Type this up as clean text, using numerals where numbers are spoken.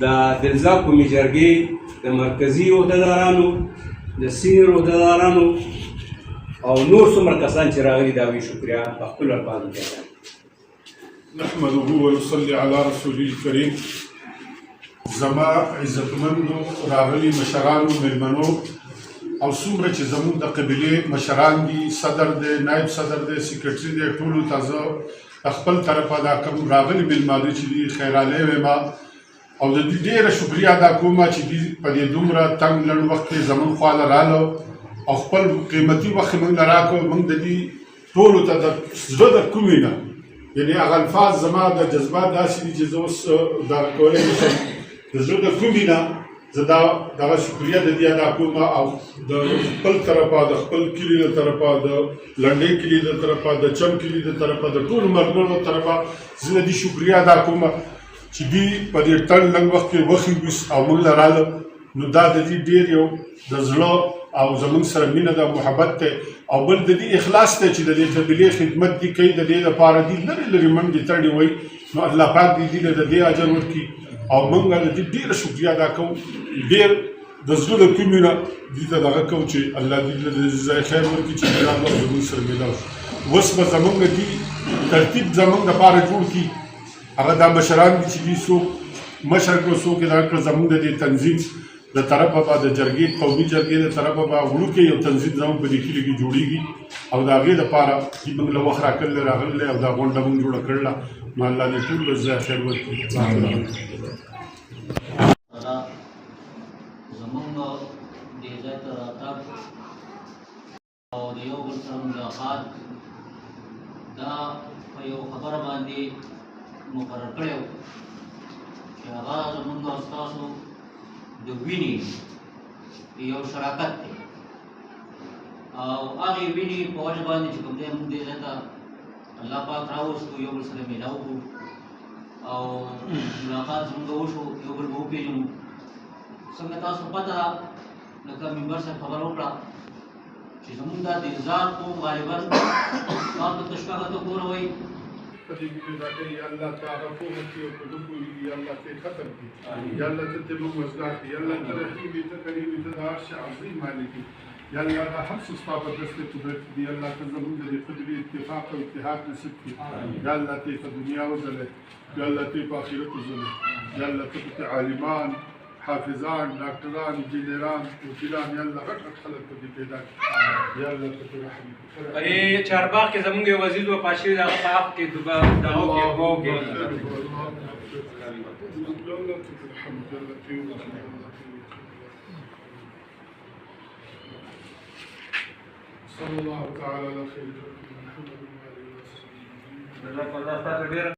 د دلزا قومي جرګې د مرکزي عهدهدارانو د سینیر عهدهدارانو او نور څومره کسان چې راغلي دا وی شکریا په خپلو الفاظو کې ادا نحمده ونصلي على رسوله الكريم. زما عزتمندو راغلي مشرانو مېلمنو او څومره چې زموږ د قبیلې مشران دي، صدر دی، نایب صدر دی، سیکرټري دی، ټولو ته زه خپل طرفه دا کوم راغلي مېلمانه چې دي خیرالی وایم او د دې ډېره شکریه ادا کوم چې دوی په دې دومره تنګ لنډ وخت کې زموږ خواله راغلو او خپل قیمتي وخت موږ له راکړو. موږ د دې ټولو ته د زړه د کومې نه یعنې هغه الفاظ زما د جذبات داسې دي چې زه اوس دغه کولی نه شم. د زړه د کومې نه زه دغه شکریه د دې ادا کوم او د خپل طرفه د خپل کلي له طرفه د لنډۍ کلي له طرفه د چم کلي له طرفه د ټولو ملګرو طرفه زه د دې شکریه ادا کوم چې دوی په دې تنګ لنډ وخت کې وخت او موږ له راغله. نو دا د دې ډېر یو د زړه او زموږ سره مینه ده، محبت دی او بل د دې اخلاص دی چې د دې قبیلې خدمت دي کوي. د دې لپاره دي لرې لرې منډې تړې وایي. نو الله پاک دې دوی له د دې اجر ورکړي او موږ د دې ډېره شکریه ادا کوو. ډېر د زړه له کومې نه دوی ته دغه کوو چې الله دې له ځای خیر ورکړي چې دا زموږ سره میلاو شي. اوس به زموږ دې ترتیب زموږ دپاره جوړ کړي. هغه دا مشران دي چې دوی څوک مشر کړو، څوک یې دا کړه. زموږ د دې تنظیم د طرفه به د جرګې قومي جرګې د طرفه به وړوکی یو تنظیم زموږ په دې کلي کې جوړېږي او د هغې دپاره چې موږ له وخت راکړلی راغلی او دا غونډه موږ جوړه کړله. نو الله دې ټولو ځای خیر ورکړي. زموږ دې ځای ته راتګ او د یو بل سره ملاقات دا په یو خبره باندې مقرر کړی و چې هغه زموږ او ستاسو د وینې یو شراکت دی او هغې وینې په وجه باندې چې کوم دی موږ دې ځای ته الله پاک راوستو، یو بل سره میلاو کړو او ملاقات زموږ وشو، یو بل به وپېژنو. څنګه تاسو پته ده لکه ممبر صاحب خبره وکړه چې زموږ دا دلزار قوم غالبا تاسو ته شپږ ته کوره وایي پدې کې دا کوي الله تعالی په موږ او په دغه وی الله ته ختم کړي. یا الله ته دې موږ وزګار کړي. یا الله ته رحیم دې کریم دې د عرش عظیم مالک. یا الله دا هر څه ستاسو په دسته قدرت دې الله ته زموږ د قدرت اتفاق او اتحاد نصیب کړي. یا الله ته په دنیا وزله، یا الله ته په آخرت وزله. یا الله ته عالمان، حافظان، ډاکټران، انجینران، وکیلان، یا الله غټ غټ خلک پکې پیدا کړي. یا الله ته رحم. په چارباغ کې زموږ یو وزیر وفات شوي د هغه په حق کې دغه صلى الله تعالى على خير محمد وعلى اله وصحبه.